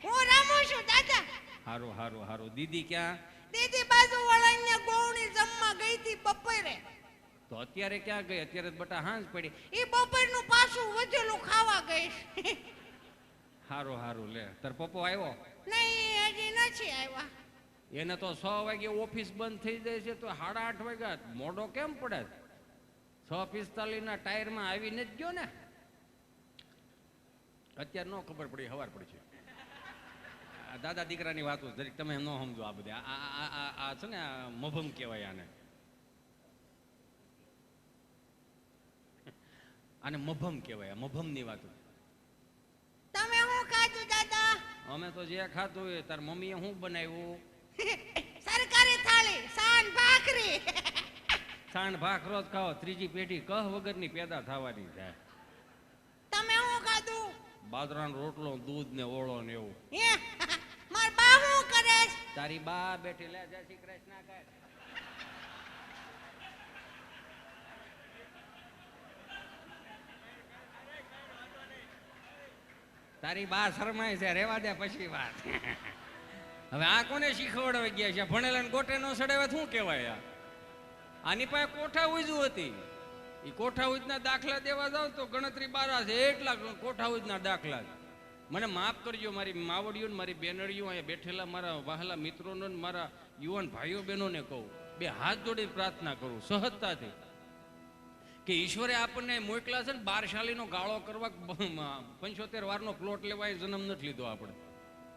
હું રમું છું દાદા. હારું. દીદી ક્યાં? દીદી બાજુ વાળાને ગોવણી જમવા ગઈ હતી બપોરે. તો અત્યારે ક્યાં ગઈ? અત્યારે બટા હાંજ પડી. ઈ બપોરનું પાછું વધેલું ખાવા ગઈ. હારું લે. તાર પપ્પો આવ્યો? નહીં હજી નથી આવ્યા. એને તો 6 વાગે ઓફિસ બંધ થઈ જાય છે તો 8:30 વાગ્યા. મોડો કેમ પડે? 6:45 ના ટાયરમાં આવીને જ ગયો ને. અત્યારે ન ખબર પડી, હવાર પડી છે. દાદા દીકરાની વાતો જરીક તમે ન સમજો. આ બધી આ છે ને મભમ કહેવાય આને. આને મભમ કહેવાય. મભમની વાતો. તમે શું ખાધું દાદા? અમે તો જે ખાધું હોય. તાર મમ્મીએ શું બનાવ્યું? સરકારી થાળી સાન ભાખરી. સાંડ ભાખરો જ ખાઓ. ત્રીજી પેઢી કહ વગરની પેદા થવાની છે. તમે શું ખાધું? બાજરાનો રોટલો, દૂધ ને ઓળો ને એવું. માર બા શું કરે? તારી બા બેઠી. લે જય શ્રી કૃષ્ણ કહે. તારી બા શરમાય છે, રેવા દે પછી વાત. હવે આ કોને શીખવાડવા ગયા છે? ભણેલા ગોટે નો સડાવે શું કહેવાય? આની પાસે કોઠા ઉજવું હતી. એ કોઠા ઉજના દાખલા દેવા જાવ તો ગણતરી 12 છે. એટલા કોઠા ઉજના દાખલા. મને માફ કરજો મારી માવડીઓ ને મારી બેનડીઓ અહીંયા બેઠેલા મારા વહાલા મિત્રોનો ને મારા યુવાન ભાઈઓ બહેનોને કહું, 2 હાથ જોડીને પ્રાર્થના કરું સહજતાથી કે ઈશ્વરે આપણને મોકલા છે ને 12 શાલીનો ગાળો કરવા 75 વારનો પ્લોટ લેવા એ જન્મ નથી લીધો આપણે.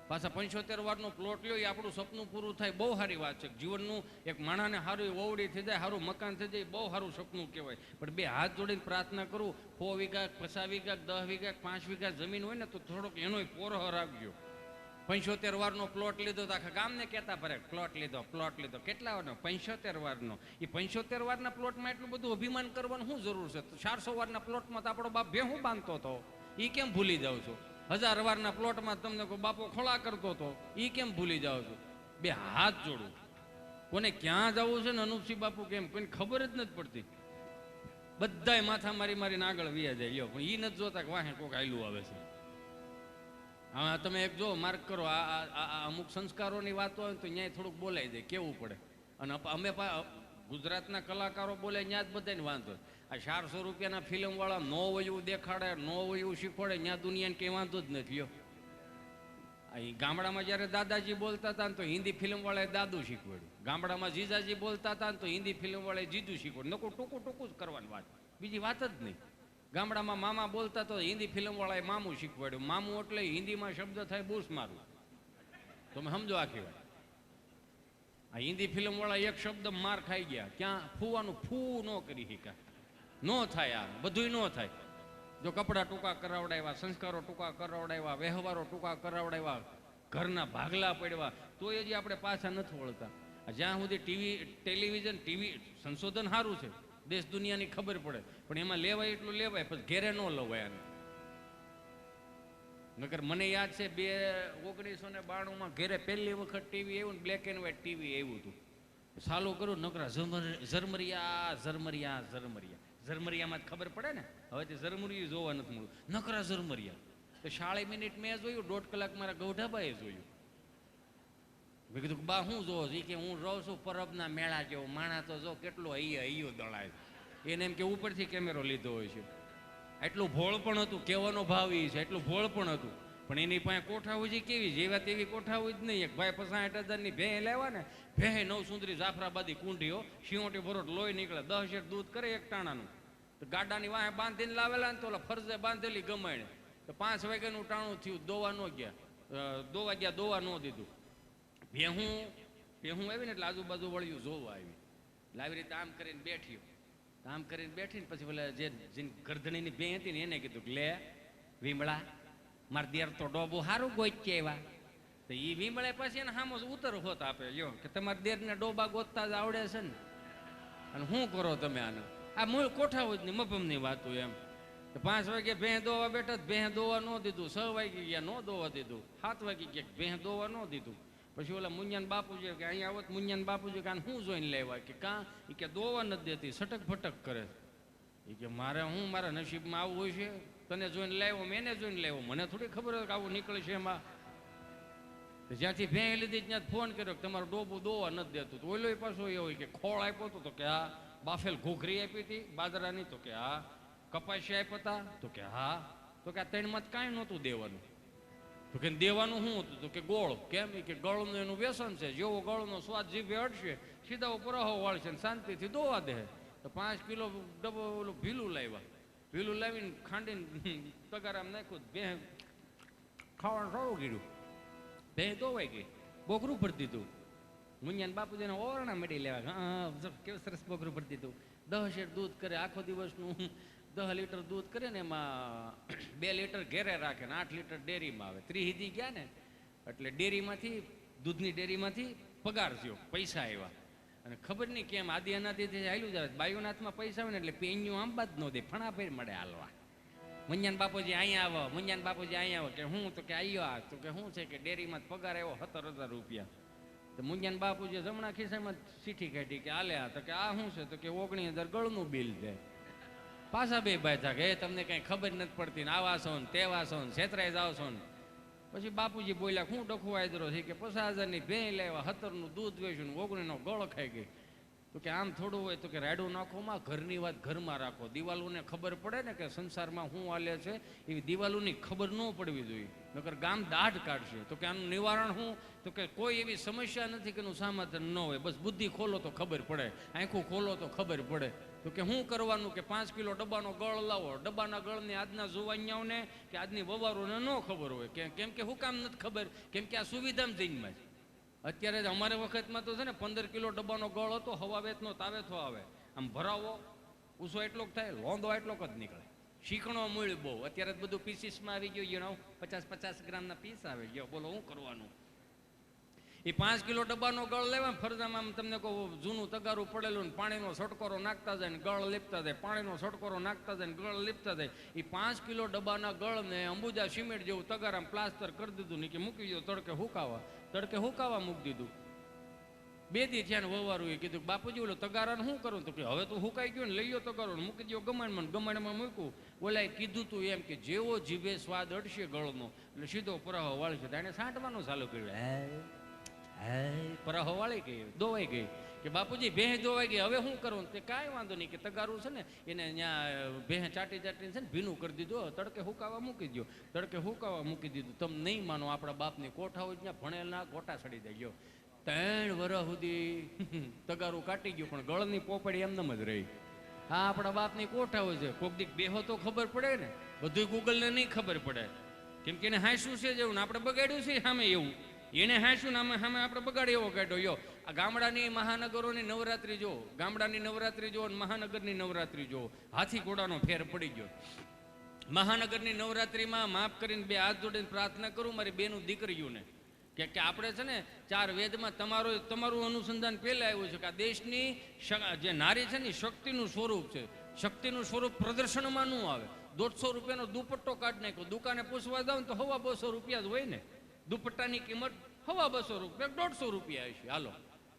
પાછા 75 વારનો પ્લોટ લ્યો એ આપણું સપનું પૂરું થાય બહુ સારી વાત છે. જીવનનું એક માણાને સારું ઓવડી થઈ જાય, સારું મકાન થઈ જાય, બહુ સારું સપનું કહેવાય. પણ 2 હાથ જોડીને પ્રાર્થના કરું, 100 વીઘા 50 વીઘા 10 વીઘા 5 વીઘા જમીન હોય ને તો થોડોક એનોય પોરહ રાખજો. 75 વારનો પ્લોટ લીધો તો આખા ગામને કહેતા ફરે પ્લોટ લીધો પ્લોટ લીધો. કેટલા વારનો? 75 વારનો. એ 75 વારના પ્લોટમાં એટલું બધું અભિમાન કરવાનું શું જરૂર છે? 400 વારના પ્લોટમાં તો આપણો બાપ ભેહું બાંધતો હતો, એ કેમ ભૂલી જાવ છો? 1000 વારના પ્લોટમાં તમને કોઈ બાપો ખોળા કરતો હતો, એ કેમ ભૂલી જાવ છો? 2 હાથ જોડું. કોને ક્યાં જવું છે ને અનુપસિંહ બાપુ કેમ કોઈને ખબર જ નથી પડતી. બધાય માથા મારી મારીને આગળ વ્યા જાય લ્યો, પણ એ નથી જોતા કે વાહે કોક આયલું આવે છે. હા તમે એક જો માર્ક કરો, આ અમુક સંસ્કારોની વાતો હોય તો ન્યાય થોડુંક બોલાઈ દે, કેવું પડે. અને અમે ગુજરાતના કલાકારો બોલે ત્યાં જ બધાને વાંધો. આ 400 રૂપિયાના ફિલ્મવાળા નો વયું દેખાડે, નો વયું શીખવાડે, ત્યાં દુનિયાને કંઈ વાંધો જ નથી લ્યો. અહીં ગામડામાં જ્યારે દાદાજી બોલતા હતા ને તો હિન્દી ફિલ્મવાળાએ દાદુ શીખવાડ્યું. ગામડામાં જીજાજી બોલતા હતા ને તો હિન્દી ફિલ્મવાળાએ જીજુ શીખવાડ્યું. નકું ટૂંકું ટૂંકું જ કરવાની વાત, બીજી વાત જ નહીં. ગામડામાં મામા બોલતા તો હિન્દી ફિલ્મવાળાએ મામું શીખવાડ્યું. મામું એટલે હિન્દીમાં શબ્દ થાય બૂસ મારું. તમે સમજો આખી વાત. આ હિન્દી ફિલ્મવાળા એક શબ્દ માર ખાઈ ગયા. ક્યાં? ફૂવાનું ફૂ ન કરી શીખ્યા. ન થાય, આ બધું ન થાય. જો કપડાં ટૂંકા કરાવડાવ્યા, સંસ્કારો ટૂંકા કરાવડાવ્યા, વ્યવહારો ટૂંકા કરાવડાવ્યા, ઘરના ભાગલા પડ્યા, તો એ જે આપણે પાછા નથી વળતા. જ્યાં સુધી ટેલિવિઝન સંશોધન સારું છે, દેશ દુનિયાની ખબર પડે, પણ એમાં લેવાય એટલું લેવાય, પછી ઘેરે ન લવાય. નકર મને યાદ છે 1992માં ઘેરે પહેલી વખત ટીવી આવ્યું ને, બ્લેક એન્ડ વ્હાઇટ ટીવી આવ્યું હતું. ચાલુ કરું નકરા ઝરમરિયામાં ખબર પડે ને, હવે તે ઝરમરિયું જોવા નથી મળ્યું. નકરા ઝરમરિયા તો 40 મિનિટ મેં જોયું, 1.5 કલાક મારા ગૌઢાબાએ જોયું. મેં કીધું બા શું જોવો છો? કે હું રહું છું પરબના મેળા જેવો. માણા તો જો કેટલો હૈયો દળાય. એને એમ કે ઉપરથી કેમેરો લીધો હોય છે. એટલું ભોળ પણ હતું, કહેવાનો ભાવ એ છે, એટલું ભોળ પણ હતું. પણ એની પાસે કોઠા હોય છે કેવી, જેવા તેવી કોઠા હોય જ નહીં. એક ભાઈ 65,000ની ભેં લેવા ને, ભેં 9 સુંદરી જાફરાબાદી કુંઢીઓ, શિયોટી ભરોટ લોહી નીકળે, 10 શેર દૂધ કરે એક ટાણાનું. તો ગાડાની વાહે બાંધીને લાવેલા ને તો ઓલા ફરજે બાંધેલી ગમાણે. તો 5 વાગ્યાનું ટાણું થયું, દોવા ન ગયા, દોવા ન દીધું. ભેહું આવી ને એટલે આજુબાજુ વળ્યું જોવા આવી. એટલે આવી રીતે આમ કરીને બેઠી, આમ કરીને બેઠીને પછી પેલા જે ગરધણીની ભેં હતી ને એને કીધું કે લે વીમળા, માર દેર તો ડોબું સારું ગોચે એવા. તો એ વીમળે પછી એને સામો ઉત્તર હોત આપે, લ્યો કે તમારા દેરને ડોબા ગોતતા જ આવડે છે ને, અને શું કરો તમે આને? આ મૂળ કોઠા હોય જ નહીં, મફમની વાતો એમ. 5 વાગે ભેં દોવા બેઠા, ભેં દોવા ન દીધું. 6 વાગે ગયા, ન દોવા દીધું. 7 વાગે ગયા, ભેં દોવા ન દીધું. પછી ઓલા મુંજાન બાપુજી કે અહીંયા આવો, મુંજાન બાપુજી કે શું જોઈને લેવા? કે કાં? એ કે દોવા નથી દેતી, સટક ફટક કરે. એ કે મારે હું મારા નસીબમાં આવું હોય છે? તને જોઈને લાવ્યો, મેં એને જોઈને લાવ્યો, મને થોડી ખબર હોય કે આવું નીકળે છે એમાં. જ્યાંથી ભેં લીધી ત્યાં ફોન કર્યો કે તમારું ડોબું દોવા નથી દેતું. તો ઓલો પાછો એ હોય કે ખોળ આપ્યો હતો, તો કે હા. બાફેલ ઘૂઘરી આપી હતી બાજરાની, તો કે હા. કપાસી આપ્યા હતા, તો કે હા. તો કે આ 3 કાંઈ નહોતું દેવાનું. તો કે દેવાનું શું હતું? તો કે ગોળ. કેમ? કે ગળનું એનું વ્યસન છે, જેવો ગળનો સ્વાદ જીભે અડશે સીધા ઉપર વાળશે ને શાંતિથી દોવા દે. તો 5 કિલો ડબ્બો ઓલું ભીલું લાવ્યા. ભીલું લાવીને ખાંડીને તગારામાં નાખ્યું, ભેં ખાવાનું સારું કર્યું. ભેં દોવાઈ ગઈ, બોકરું ભરી દીધું. મુંજાન બાપુજીને ઓરણા મેળી લેવા. હા, કેવું સરસ બોકરું ભરી દીધું. 10 શેર દૂધ કરે આખો દિવસનું. 10 લીટર દૂધ કરે ને એમાં 2 લીટર ઘેરે રાખે ને 8 લીટર ડેરીમાં આવે. ત્રિહિદી ગયા ને એટલે ડેરીમાંથી, દૂધની ડેરીમાંથી પગાર થયો, પૈસા આવ્યા. અને ખબર નહીં કેમ આદિ અનાદિથી હાલ્યું જાય. બાયુના હાથમાં પૈસા આવે ને એટલે પેન્યું આંબા જ ન દે, ફણાફેર મળે હાલવા. મુંજાન બાપુજી અહીંયા આવો, મુંજાન બાપુજી અહીંયા આવો. કે હું? તો કે આવ્યો આ. તો કે શું છે? કે ડેરીમાં પગાર આવ્યો 17,000 રૂપિયા. તો મુંજાન બાપુજી જમણા ખિસ્સામાં ચીઠી કાઢી કે આલે આ. તો કે આ શું છે? તો કે 19,000 ગળનું બિલ છે. પાછા બે ભાઈ થા કે તમને કઈ ખબર નથી પડતી ને, આવા છો ને તેવા છો ને, છેતરાઈ જાવ છો ને. પછી બાપુજી બોલ્યા શું ડખવાય દરો છે? કે 50,000ની ભેં લેવા, 17નું દૂધ વેચ્યું ને 19નો ગળ ખાઈ ગઈ. તો કે આમ થોડું હોય તો કે રાયડું નાખોમાં ઘરની વાત ઘરમાં રાખો. દિવાલોને ખબર પડે ને કે સંસારમાં શું હાલે છે એવી દિવાલોની ખબર ન પડવી જોઈએ, નકર ગામ દાઢ કાઢશે. તો કે આનું નિવારણ શું? તો કે કોઈ એવી સમસ્યા નથી કે એનું સમાધાન ન હોય, બસ બુદ્ધિ ખોલો તો ખબર પડે, આંખું ખોલો તો ખબર પડે. તો કે શું કરવાનું? કે 5 કિલો ડબ્બાનો ગળ લાવો. ડબ્બાના ગળને આજના જુવાનિયાઓને કે આજની વવારોને ન ખબર હોય. કેમ કે શું કામ નથી ખબર? કેમ કે આ સુવિધામાં જઈનમાં છે. અત્યારે જ અમારે વખતમાં તો છે ને 15 કિલો ડબ્બાનો ગળ હતો, હવા વેતનો તાવેથો આવે, આમ ભરાવો ઊંચો એટલોક થાય, લોંદો એટલોક જ નીકળે. શીખણો મૂળ બહુ. અત્યારે જ બધું પીસીસમાં આવી ગયું, 50-50 ગ્રામના પીસ આવી ગયો. બોલો શું કરવાનું? એ 5 કિલો ડબ્બાનો ગળ લેવા ફરજામાં તમને કહું જૂનું તગારું પડેલું, પાણીનો છટકોરો નાખતા જાય ને ગળ લીપતા જાય, પાણીનો છટકોરો નાખતા જાય ને ગળ લીપતા જાય. એ 5 કિલો ડબ્બાના ગળને અંબુજા સિમેન્ટ જેવું તગારામાં પ્લાસ્ટર કરી દીધું ને કે મૂકી દો તડકે હુકાવા મૂકી દીધું. 2 દી થયા ને વવારું એ કીધું બાપુજી ઓલો તગારાને શું કરું? તો કે હવે તો હુકાઈ ગયું ને લઈ લો તગારો મૂકી દો ગમાણમાં મૂક્યું. ઓલાએ કીધું તું એમ કે જેવો જીભે સ્વાદ અડશે ગળનો એટલે સીધો પરાહો વાળશે. એને છાંટવાનું ચાલુ કર્યું. પરાહો વાળી ગઈ, દોવાઈ ગઈ કે બાપુજી ભેહ દોવાઈ ગઈ, હવે શું કરવું? તે કાંઈ વાંધો નહીં કે તગારું છે ને એને ત્યાં ભેહ ચાટીને છે ને ભીનું કરી દીધું, તડકે હુકાવા મૂકી દો. તડકે હુકાવા મૂકી દીધું. તમે નહીં માનો, આપણા બાપની કોઠા હોય ત્યાં ભણેલના ગોટા સડી દઈ ગયો. 3 વર્ષ સુધી તગારું કાટી ગયું પણ ગળની પોપડી એમનેમ જ રહી. હા, આપણા બાપની કોઠા હોય છે. કોક દીક બેહો તો ખબર પડે ને, બધું ગૂગલને નહીં ખબર પડે. કેમ કે એને હાંસું છે જેવું ને આપણે બગાડ્યું છે સામે એવું. એને હાંસું ને સામે આપણે બગાડી એવો કાઢ્યો. યો આ ગામડાની મહાનગરોની નવરાત્રી જો, ગામડાની નવરાત્રી જો અને મહાનગરની નવરાત્રી જો, હાથી ઘોડાનો ફેર પડી ગયો. મહાનગરની નવરાત્રીમાં માફ કરીને 2 હાથ જોડીને પ્રાર્થના કરું મારી બેનું દીકરીઓને કે આપણે છે ને 4 વેદમાં તમારું અનુસંધાન પહેલા આવ્યું છે કે આ દેશની જે નારી છે ને શક્તિનું સ્વરૂપ છે. શક્તિનું સ્વરૂપ પ્રદર્શનમાં ન આવે. 150 રૂપિયાનો દુપટ્ટો કાઢ નાખ્યો, દુકાને પૂછવા જાવ ને તો 250 રૂપિયા જ હોય ને. દુપટ્ટાની કિંમત 250 રૂપિયા, 150 રૂપિયા હશે. હાલો,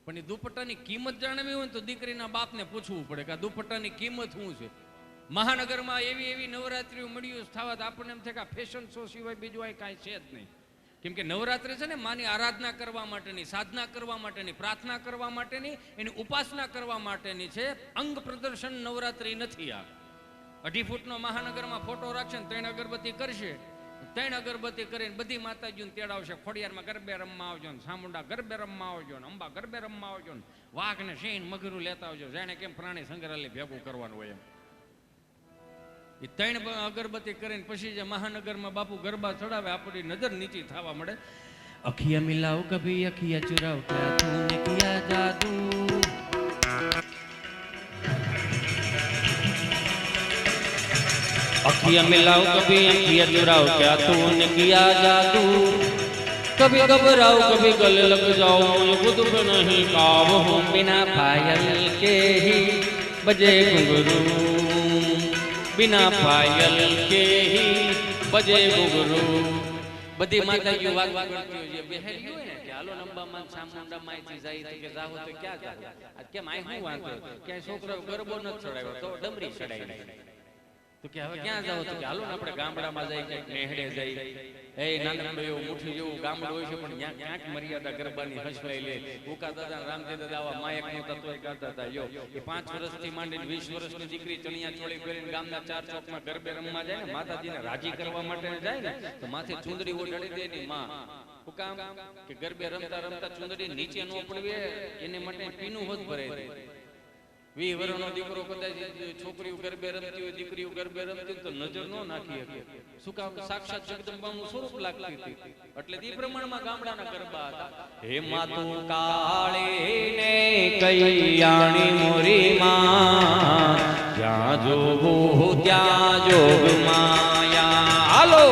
પણ એ દુપટ્ટાની કિંમત જાણવી હોય ને તો દીકરીના બાપને પૂછવું પડે કે આ દુપટ્ટાની કિંમત શું છે. મહાનગરમાં એવી નવરાત્રીઓ મળ્યું થવા આપણને એમ થાય કે આ ફેશન શો સિવાય બીજું આ કાંઈ છે જ નહીં. કેમ કે નવરાત્રી છે ને માની આરાધના કરવા માટેની, સાધના કરવા માટેની, પ્રાર્થના કરવા માટેની, એની ઉપાસના કરવા માટેની છે. અંગ પ્રદર્શન નવરાત્રી નથી. આ 2.5 ફૂટનો મહાનગરમાં ફોટો રાખશે ને 3 અગરબત્તી કરશે, 3 અગરબત્તી કરીને બધી માતાજીઓને તેડાવશે. ખોડિયારમાં ગરબે રમવા આવજો ને, સામુંડા ગરબે રમવા આવજો ને, અંબા ગરબે રમવા આવજો ને, વાઘ ને સિંહ મગરું લેતા આવજો. જાણે કેમ પ્રાણી સંગ્રહાલય ભેગું કરવાનું હોય એમ. એ 3 અગરબત્તી કરીને પછી જે મહાનગરમાં બાપુ ગરબા ચડાવે આપણી નજર નીચી થવા મળે. અખિયા મિલાવ કભી અખિયા ચુરાવ ક્યા તૂને કિયા જાદુ, अखियां मिलाओ कभी अखियां चुराओ क्या तूने किया जादू, कभी घबराओ कभी गले लग जाओ मुझे खुद पे नहीं काबू हूँ, बिना पायल के ही बजे घुंघरू, बिना पायल के ही बजे घुंघरू. બધી માતાજીઓ વાત કરતી હોય છે, બેહેલી હોય ને કે હાલો નંબામાં સામુંડા માઈથી જાય તો કે જાહો તો ક્યાં જાહો, આ કેમ આય હું વાંધો ક્યાંય છોકરો ગરબો ન ચડાવ્યો તો ડમરી ચડાવી તો કે હવે ક્યાં જાવ? તો કે હાલો ને આપણે ગામડામાં જઈ કે નેહડે જઈ. એ નાનકડો એવો મુઠ્ઠી જેવું ગામડું હોય છે પણ ક્યાંક મર્યાદા ગરબાની હસવાઈ લે. ઉકા દાદા રામજી દાદા આવા માયક નહોતા તોય ગાતા હતા. યો એ 5 વર્ષથી માંડીને 20 વર્ષની દીકરી ચણિયા ચોળી પહેરીને ગામના 4 ચોકમાં ગરબે રમવા જાય ને, માતાજીને રાજી કરવા માટે જાય ને તો માથે ચુંદડી ઓઢાડી દે ની માં. શું કામ? કે ગરબે રમતા રમતા ચુંદડી નીચે ન પડવે એને માટે પીનું હોત ભરાઈ દે. 20 વર્ષનો દીકરો કદાચ છોકરીઓ ગરબે રમતી હોય, દીકરીઓ ગરબે રમતી તો નજર ન નાખી શકે. શું કામ? સાક્ષાત જગદંબાનું સ્વરૂપ લાગતી હતી. એટલે એ પ્રમાણમાં ગામડાના ગરબા હતા. હે માતું કાળી ને કૈયાણી મોરી માં, જ્યાં જોગું ત્યાં જોગ માયા. હાલો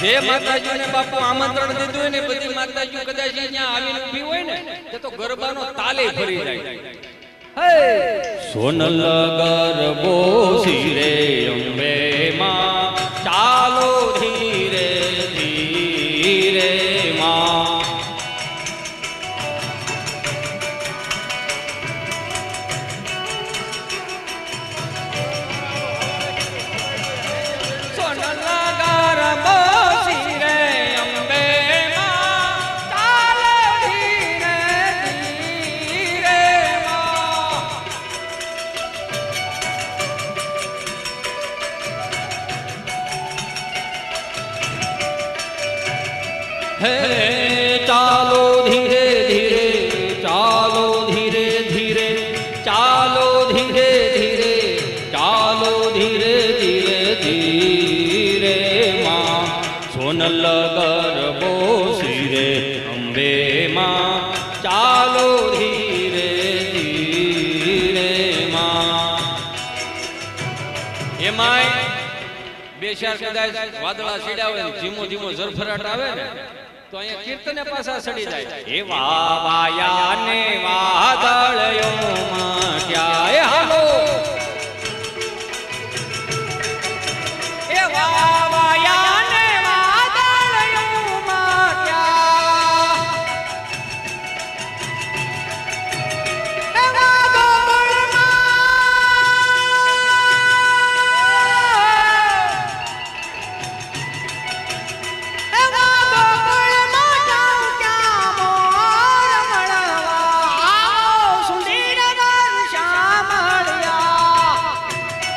જે માતાજીને બાપુ આમંત્રણ દીધું હોય ને બધી માતાજીઓ કદાચ અહીંયા આવીને ઊભી હોય ને તે તો ગરબાનો તાલે ફરી જાય. સોનલ ગરબો શિરે અંબે માં ચાલો ધીરે ધીરે માં. સોનલ ગરબો શિરે અંબે માં ચાલો ધીરે ધીરે માં. હે ચાલો ધીરે ધીરે ચાલો ધીરે ધીરે ચાલો ધીરે ધીરે ચાલો ધીરે ધીરે ધીરે માં. સોનલ ગરબો શિરે અંબે માં ચાલો ધીરે ધીરે માં. એમાંય બે ચાર કદાચ વાદળા સીડ્યા હોય ધીમો ધીમો ઝરફરાટ આવે ને તો અહીંયા કીર્તને પાછા સડી જાય. એવા વાયા ને વાદળયોમાં ક્યાંય હાલો એવા